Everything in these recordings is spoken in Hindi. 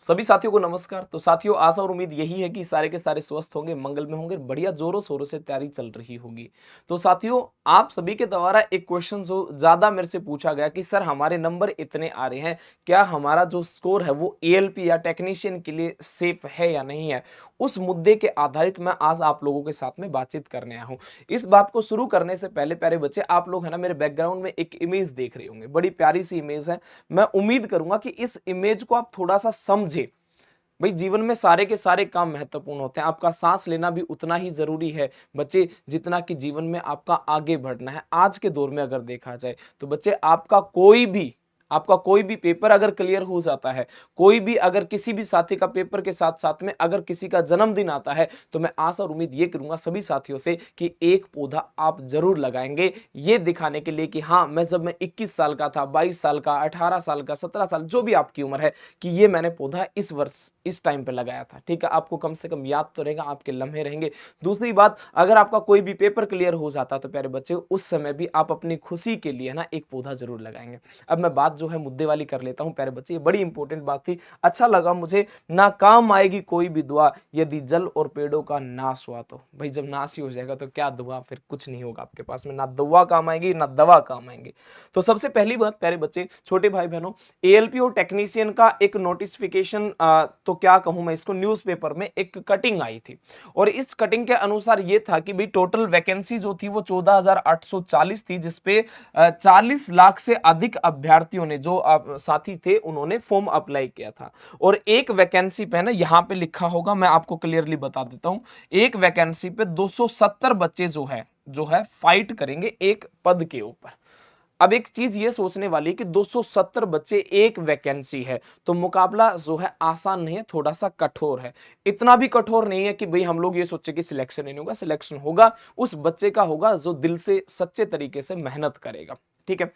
सभी साथियों को नमस्कार। तो साथियों, आशा और उम्मीद यही है कि सारे के सारे स्वस्थ होंगे, मंगल में होंगे, बढ़िया जोरों शोरों से तैयारी चल रही होगी। तो साथियों, आप सभी के द्वारा एक क्वेश्चन जो ज़्यादा मेरे से पूछा गया कि सर हमारे नंबर इतने आ रहे हैं, क्या हमारा जो स्कोर है वो एएलपी या टेक्नीशियन के लिए सेफ है या नहीं है? उस मुद्दे के आधारित मैं आज आप लोगों के साथ में बातचीत करने आया हूँ। इस बात को शुरू करने से पहले प्यारे बच्चे, आप लोग है ना मेरे बैकग्राउंड में एक इमेज देख रहे होंगे, बड़ी प्यारी सी इमेज है। मैं उम्मीद करूंगा कि इस इमेज को आप थोड़ा सा समझे। भाई जीवन में सारे के सारे काम महत्वपूर्ण होते हैं, आपका सांस लेना भी उतना ही जरूरी है बच्चे, जितना कि जीवन में आपका आगे बढ़ना है। आज के दौर में अगर देखा जाए तो बच्चे, आपका कोई भी पेपर अगर क्लियर हो जाता है, कोई भी अगर किसी भी साथी का पेपर के साथ साथ में अगर किसी का जन्मदिन आता है, तो मैं आशा और उम्मीद ये करूंगा सभी साथियों से कि एक पौधा आप जरूर लगाएंगे, ये दिखाने के लिए कि हाँ, मैं 21 साल का था, 22 साल का, 18 साल का, 17 साल, जो भी आपकी उम्र है, कि ये मैंने पौधा इस वर्ष इस टाइम पे लगाया था। ठीक है, आपको कम से कम याद तो रहेगा, आपके लम्हे रहेंगे। दूसरी बात, अगर आपका कोई भी पेपर क्लियर हो जाता तो प्यारे बच्चे, उस समय भी आप अपनी खुशी के लिए ना एक पौधा जरूर लगाएंगे। अब मैं बात जो है मुद्दे वाली कर लेता हूं प्यारे बच्चे, ये बड़ी इंपॉर्टेंट बात थी। अच्छा लगा मुझे। ना काम आएगी कोई भी दुआ, यदि जल और पेड़ों का नाश हुआ तो। भाई जब नाश ही हो जाएगा तो क्या दुआ, फिर कुछ नहीं होगा आपके पास में, ना दुआ काम आएगी ना दवा काम आएंगी। तो सबसे पहली बात प्यारे बच्चे, छोटे भाई बहनों, एएलपी और टेक्नीशियन का एक नोटिफिकेशन, तो क्या कहूं मैं इसको, न्यूज़पेपर में एक कटिंग आई थी। और इस कटिंग के अनुसार ये था कि भाई टोटल वैकेंसी जो थी वो 14,840 थी, जिसपे 40 लाख से अधिक अभ्यर्थियों ने, जो साथी थे, उन्होंने फॉर्म अप्लाई किया था। और एक वैकेंसी पे ना, यहां पे लिखा होगा, मैं आपको क्लियरली बता देता हूं, एक वैकेंसी पे 270 बच्चे जो है फाइट करेंगे एक पद के ऊपर। अब एक चीज ये सोचने वाली कि 270 बच्चे, एक वैकेंसी है, तो मुकाबला जो है आसान नहीं है, थोड़ा सा कठोर है। इतना भी कठोर नहीं है कि भाई हम लोग ये सोचे कि सिलेक्शन ही नहीं होगा। सिलेक्शन होगा, उस बच्चे का होगा जो दिल से सच्चे तरीके से मेहनत करेगा। ठीक है।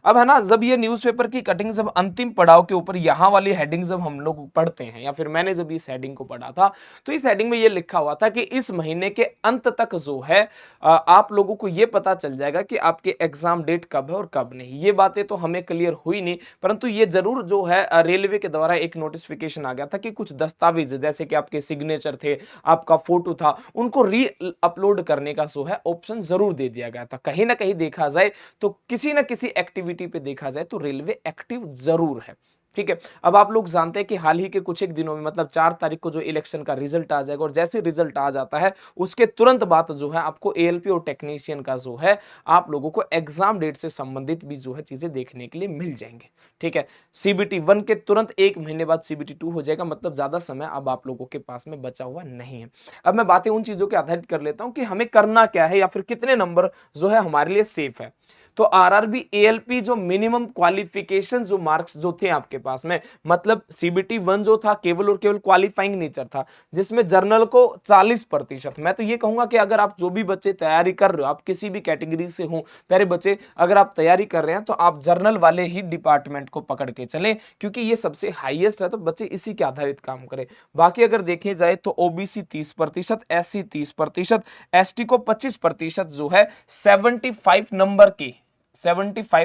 अब है ना, जब ये न्यूज़पेपर की कटिंग, जब अंतिम पड़ाव के ऊपर यहां वाली हेडिंग जब हम लोग पढ़ते हैं, या फिर मैंने जब इस हेडिंग को पढ़ा था, तो इस हेडिंग में ये लिखा हुआ था कि इस महीने के अंत तक जो है आप लोगों को ये पता चल जाएगा कि आपके एग्जाम डेट कब है और कब नहीं। ये बातें तो हमें क्लियर हुई नहीं, परंतु ये जरूर जो है रेलवे के द्वारा एक नोटिफिकेशन आ गया था कि कुछ दस्तावेज, जैसे कि आपके सिग्नेचर थे, आपका फोटो था, उनको री अपलोड करने का जो है ऑप्शन जरूर दे दिया गया था। कहीं ना कहीं देखा जाए तो किसी ना किसी एक्टिविटी पे देखा जाए तो रेलवे एक्टिव जरूर है। ठीक है। अब आप लोग जानते हैं कि हाल ही के कुछ एक दिनों में, मतलब 4 तारीख को जो इलेक्शन का रिजल्ट आ जाएगा, और जैसे रिजल्ट आ जाता है उसके तुरंत बाद जो है आपको एएलपी और टेक्नीशियन का जो है, आप लोगों को एग्जाम डेट से संबंधित भी जो है चीजें देखने के लिए मिल जाएंगे। ठीक है। सीबीटी 1 के तुरंत 1 महीने बाद सीबीटी 2 हो जाएगा, मतलब ज्यादा समय अब आप लोगों के पास में बचा हुआ नहीं है। अब मैं बातें उन चीजों के आधारित कर लेता हूं कि हमें करना क्या है, या फिर कितने नंबर जो है हमारे लिए सेफ है। तो आरआरबी एएलपी जो मिनिमम क्वालिफिकेशन जो मार्क्स जो थे आपके पास में, मतलब सीबीटी 1 जो था केवल और केवल क्वालिफाइंग नेचर था, जिसमें जर्नल को 40%। मैं तो ये कहूंगा कि अगर आप जो भी बच्चे तैयारी कर रहे हो, आप किसी भी कैटेगरी से हो, प्यारे बच्चे, अगर आप तैयारी कर रहे हैं तो आप जर्नल वाले ही डिपार्टमेंट को पकड़ के चलें, क्योंकि ये सबसे हाईएस्ट है, तो बच्चे इसी के आधारित काम करें। बाकी अगर देखे जाए तो ओबीसी 30%, एससी 30%, एसटी को 25% जो है 75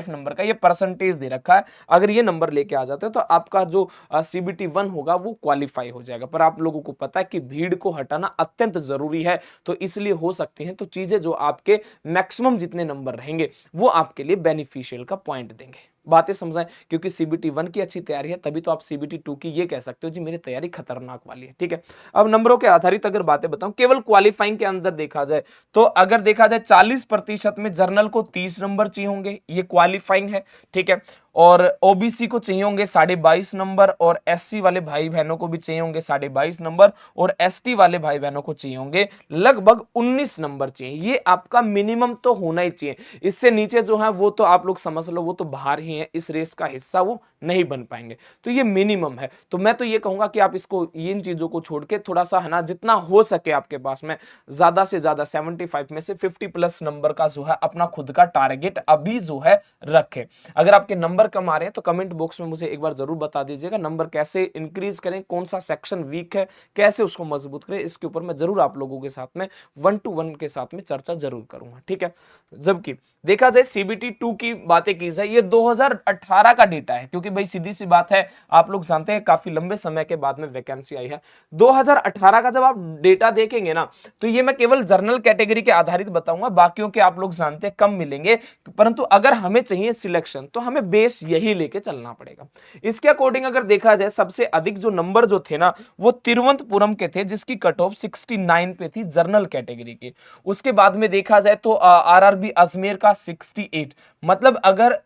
नंबर का ये परसेंटेज दे रखा है। अगर ये नंबर लेके आ जाते हैं तो आपका जो सीबीटी 1 होगा वो क्वालिफाई हो जाएगा। पर आप लोगों को पता है कि भीड़ को हटाना अत्यंत जरूरी है, तो इसलिए हो सकती हैं तो चीजें जो आपके मैक्सिमम जितने नंबर रहेंगे वो आपके लिए बेनिफिशियल का पॉइंट देंगे। बातें समझाएं, क्योंकि सीबीटी 1 की अच्छी तैयारी है, तभी तो आप सीबीटी 2 की ये कह सकते हो जी मेरी तैयारी खतरनाक वाली है। ठीक है। अब नंबरों के आधारित अगर बातें बताऊं, केवल क्वालिफाइंग के अंदर देखा जाए तो अगर देखा जाए 40% में जर्नल को 30 नंबर चाहिए होंगे, ये क्वालिफाइंग है। ठीक है। और ओबीसी को चाहिए होंगे 22.5 नंबर, और एससी वाले भाई बहनों को भी चाहिए होंगे 22.5 नंबर, और एसटी वाले भाई बहनों को चाहिए होंगे लगभग 19 नंबर चाहिए। ये आपका मिनिमम तो होना ही चाहिए। इससे नीचे जो है वो तो आप लोग समझ लो, वो तो बाहर ही है, इस रेस का हिस्सा वो नहीं बन पाएंगे। तो ये मिनिमम है। तो मैं तो ये कहूंगा कि आप इसको, इन चीजों को छोड़ के थोड़ा सा है ना, जितना हो सके आपके पास में, ज्यादा से ज्यादा 75 में से 50+ नंबर का जो है अपना खुद का टारगेट अभी जो है रखे। अगर आपके नंबर कम आ रहे हैं तो कमेंट बॉक्स में मुझे एक बार जरूर बता दीजिएगा, नंबर कैसे इंक्रीज करें, कौन सा सेक्शन वीक है, कैसे उसको मजबूत करें, इसके ऊपर मैं जरूर आप लोगों के साथ में 1-to-1 के साथ में चर्चा जरूर करूंगा। ठीक है। जबकि देखा जाए सीबीटी 2 की बातें की जाए, ये 2018 का डेटा है, क्योंकि भाई सीधी सी बात है, आप लोग जानते हैं काफी लंबे समय के बाद में वैकेंसी आई है। 2018 का जब आप डेटा देखेंगे ना, तो ये मैं केवल जर्नल कैटेगरी के आधारित बताऊंगा, बाकियों के आप लोग जानते हैं कम मिलेंगे, परंतु अगर हमें चाहिए सिलेक्शन तो हमें बेस यही लेके चलना पड़ेगा। इसके अकॉर्डिंग अगर देखा जाए, सबसे अधिक जो नंबर जो थे ना, वो तिरुवनंतपुरम के थे, जिसकी कट ऑफ 69 पे थी जर्नल कैटेगरी की। उसके बाद में देखा जाए तो आरआरबी अजमेर का 68। मतलब अगर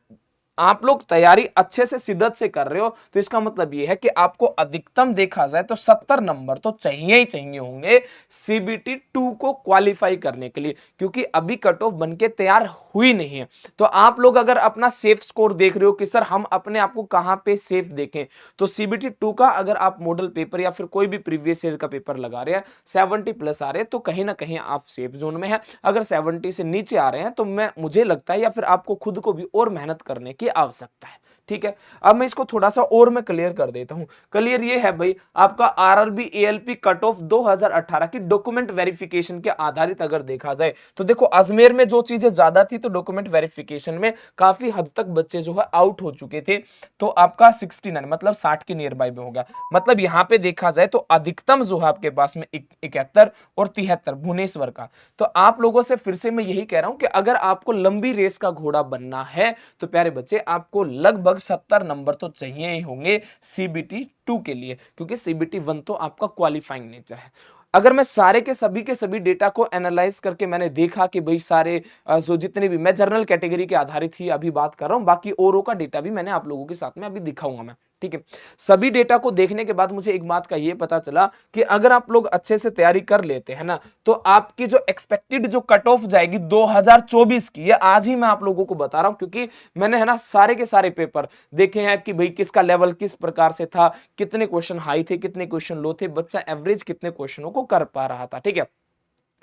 आप लोग तैयारी अच्छे से शिद्दत से कर रहे हो, तो इसका मतलब यह है कि आपको अधिकतम देखा जाए तो 70 नंबर तो चाहिए ही चाहिए होंगे सीबीटी 2 को क्वालिफाई करने के लिए, क्योंकि अभी कट ऑफ बनके तैयार हुई नहीं है। तो आप लोग अगर अपना सेफ स्कोर देख रहे हो कि सर हम अपने आप को कहां पे सेफ देखें, तो सीबीटी 2 का अगर आप मॉडल पेपर या फिर कोई भी प्रीवियस ईयर का पेपर लगा रहे हैं, 70 प्लस आ रहे हैं, तो कहीं ना कहीं आप सेफ जोन में है। अगर 70 से नीचे आ रहे हैं तो मुझे लगता है या फिर आपको खुद को भी और मेहनत करने की आवश्यकता है। ठीक है, अब मैं इसको थोड़ा सा और मैं क्लियर कर देता हूं। क्लियर ये है भाई, आपका आरआरबी एएलपी कट ऑफ 2018 की डॉक्यूमेंट वेरिफिकेशन के आधारित अगर देखा जाए, तो देखो अजमेर में जो चीजें ज्यादा थी, तो डॉक्यूमेंट वेरिफिकेशन में काफी हद तक बच्चे जो है आउट हो चुके थे, तो आपका 69 मतलब 60 के नियर बाय में हो गया। मतलब यहां पे देखा जाए तो अधिकतम जो है आपके पास में 71 और 73 भुवनेश्वर का। तो आप लोगों से फिर से मैं यही कह रहा हूं कि अगर आपको लंबी रेस का घोड़ा बनना है, तो प्यारे बच्चे आपको लगभग 70 नंबर तो चाहिए ही होंगे सीबीटी 2 के लिए, क्योंकि सीबीटी 1 तो आपका क्वालिफाइंग नेचर है। अगर मैं सारे के सभी डेटा को एनालाइज करके मैंने देखा कि भाई सारे जो जितने भी, मैं जनरल कैटेगरी के आधारित ही अभी बात कर रहा हूं, बाकी औरों का डेटा भी मैंने आप लोगों के साथ में अभी दिखाऊंगा मैं। ठीक है, सभी डेटा को देखने के बाद मुझे एक बात का ये पता चला कि अगर आप लोग अच्छे से तैयारी कर लेते हैं ना, तो आपकी जो एक्सपेक्टेड जो कट ऑफ जाएगी 2024 की, ये आज ही मैं आप लोगों को बता रहा हूं, क्योंकि मैंने है ना सारे के सारे पेपर देखे हैं कि भाई किसका लेवल किस प्रकार से था, कितने क्वेश्चन हाई थे, कितने क्वेश्चन लो थे, बच्चा एवरेज कितने क्वेश्चनों को कर पा रहा था। ठीक है,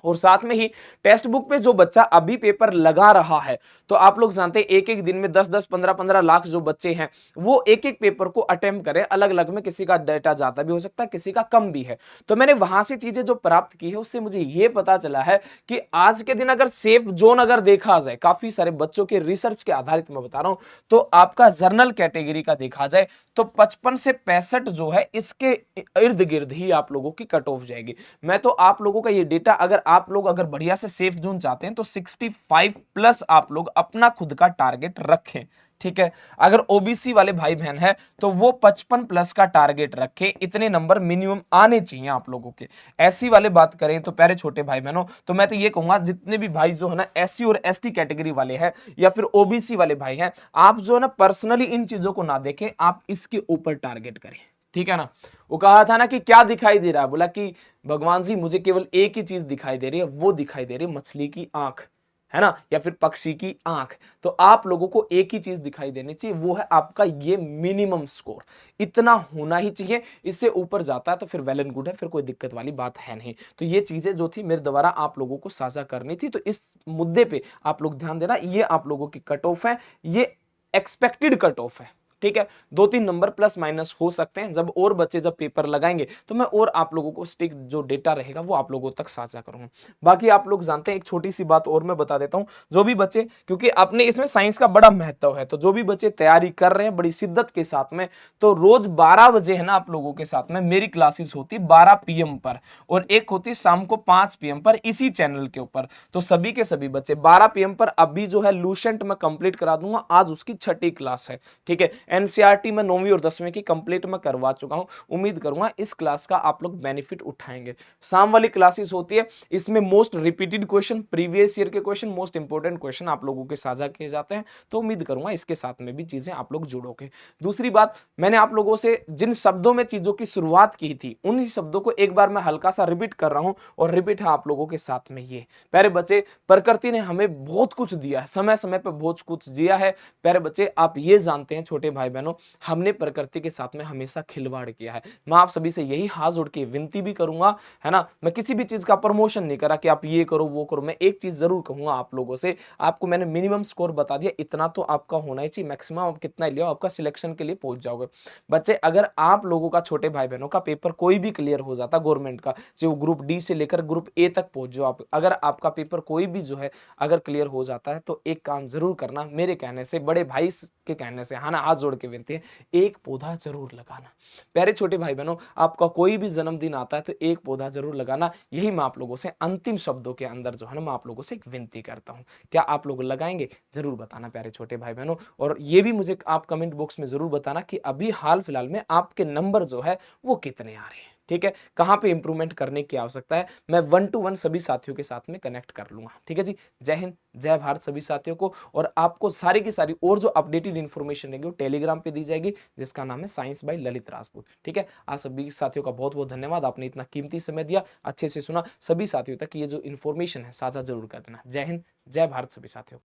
और साथ में ही टेक्स्ट बुक पे जो बच्चा अभी पेपर लगा रहा है, तो आप लोग जानते हैं एक एक दिन में 10-10 15-15 लाख जो बच्चे हैं, वो एक एक पेपर को अटेम्प्ट करें, अलग अलग में किसी का डेटा ज्यादा भी हो सकता है, किसी का कम भी है। तो मैंने वहां से चीजें जो प्राप्त की है, उससे मुझे ये पता चला है कि आज के दिन अगर सेफ जोन अगर देखा जाए, काफी सारे बच्चों के रिसर्च के आधारित मैं बता रहा हूं, तो आपका जर्नल कैटेगरी का देखा जाए तो 55 से 65 जो है, इसके इर्द गिर्द ही आप लोगों की कट ऑफ जाएगी। मैं तो आप लोगों का ये डेटा, अगर आप लोग अगर बढ़िया से सेफ जोन चाहते हैं, तो 65 प्लस आप लोग अपना खुद का टारगेट रखें। ठीक है, अगर ओबीसी वाले भाई बहन है, तो वो 55 प्लस का टारगेट रखें, इतने नंबर मिनिमम आने चाहिए आप लोगों के। एससी वाले बात करें तो प्यारे छोटे भाई बहनों, तो मैं तो ये कहूंगा जितने भी भाई जो है ना एससी और एसटी कैटेगरी वाले हैं, या फिर ओबीसी वाले भाई हैं, आप जो है ना पर्सनली इन चीजों को ना देखें, आप इसके ऊपर टारगेट करें। ठीक है ना, वो कहा था ना कि क्या दिखाई दे रहा है, बोला कि भगवान जी मुझे केवल एक ही चीज दिखाई दे रही है, वो दिखाई दे रही है मछली की आंख, है ना, या फिर पक्षी की आंख। तो आप लोगों को एक ही चीज दिखाई देनी चाहिए, वो है आपका ये मिनिमम स्कोर, इतना होना ही चाहिए। इससे ऊपर जाता है तो फिर वेल एंड गुड है, फिर कोई दिक्कत वाली बात है नहीं। तो ये चीजें जो थी मेरे द्वारा आप लोगों को साझा करनी थी, तो इस मुद्दे पे आप लोग ध्यान देना। ये आप लोगों की कट ऑफ है, ये एक्सपेक्टेड कट ऑफ है। ठीक है, 2-3 नंबर प्लस माइनस हो सकते हैं, जब और बच्चे जब पेपर लगाएंगे तो मैं और आप लोगों को स्टिक जो डेटा रहेगा वो आप लोगों तक साझा करूंगा। बाकी आप लोग जानते हैं, एक छोटी सी बात और मैं बता देता हूं, जो भी बच्चे, क्योंकि अपने इसमें साइंस का बड़ा महत्व है, तो जो भी बच्चे तैयारी कर रहे हैं बड़ी शिद्दत के साथ में, तो रोज 12 बजे है ना आप लोगों के साथ में मेरी क्लासेस होती 12 PM पर, और एक होती शाम को 5 PM पर इसी चैनल के ऊपर। तो सभी के सभी बच्चे 12 PM पर अभी जो है लूसेंट में कंप्लीट करा दूंगा, आज उसकी 6ठी क्लास है। ठीक है, एनसीईआरटी में 9वीं और 10वीं की कंप्लीट मैं करवा चुका हूं, उम्मीद करूंगा इस क्लास का आप लोग बेनिफिट उठाएंगे। शाम वाली क्लासेस होती है, इसमें most repeated question, previous year के क्वेश्चन, मोस्ट इंपोर्टेंट क्वेश्चन आप लोगों के साझा किए जाते हैं, तो उम्मीद करूंगा इसके साथ में भी चीजें आप लोग जुड़ोगे। दूसरी बात, मैंने आप लोगों से जिन शब्दों में चीजों की शुरुआत की थी, उन्हीं शब्दों को एक बार मैं हल्का सा रिपीट कर रहा हूं, और रिपीट है आप लोगों के साथ में ये। प्यारे बच्चे, प्रकृति ने हमें बहुत कुछ दिया है, समय समय पर बहुत कुछ दिया है। प्यारे बच्चे, आप ये जानते हैं छोटे भाई बहनों, हमने प्रकृति के साथ में हमेशा खिलवाड़ किया है। मैं आप सभी से यही हाथ जोड़ के विनती भी करूंगा, है ना, मैं किसी भी चीज का प्रमोशन नहीं करा कि आप ये करो वो करो। मैं एक चीज जरूर कहूंगा आप लोगों से, आपको मैंने मिनिमम स्कोर बता दिया, इतना तो आपका होना ही चाहिए, मैक्सिमम आप कितना लिया आपका सिलेक्शन के लिए पहुंच जाओगे। बच्चे, अगर आप लोगों का, छोटे भाई बहनों का पेपर कोई भी क्लियर हो जाता गवर्नमेंट का, जो ग्रुप डी से लेकर ग्रुप ए तक पहुंच जाओ आप, अगर आपका पेपर कोई भी जो है अगर क्लियर हो जाता है, तो एक काम जरूर करना, मेरे कहने से, बड़े भाई के कहने से, हाँ ना, हाथ जोड़ के विनती है, एक पौधा ज़रूर लगाना। प्यारे छोटे भाई-बहनों, आपका कोई भी जन्मदिन आता है तो एक पौधा ज़रूर लगाना। यही मैं आप लोगों से अंतिम शब्दों के अंदर जो है ना मैं आप लोगों से एक विनती करता हूँ। क्या आप लोग लगाएँगे? ज़रूर बताना प्यारे छोटे भाई-बहनों, और ये भी मुझे आप कमेंट बॉक्स में ज़रूर बताना कि अभी हाल-फिलहाल में आपके नंबर जो है वो कितने आ रहे हैं, ठीक है? कहाँ पे इम्प्रूवमेंट करने की आवश्यकता है? मैं 1 टू 1 सभी साथियों के साथ में कनेक्ट कर लूँगा, ठीक है जी? जय हिंद, जय भारत सभी साथियों को, और आपको सारी की सारी और जो अपडेटेड इन्फॉर्मेशन रहेगी वो टेलीग्राम पे दी जाएगी, जिसका नाम है साइंस बाय ललित राजपूत, ठीक है? आप सभी साथियों का बहुत-बहुत धन्यवाद, आपने इतना कीमती समय दिया, अच्छे से सुना। सभी साथियों तक ये जो इन्फॉर्मेशन है साझा ज़रूर कर देना। जय हिंद, जय भारत सभी साथियों को।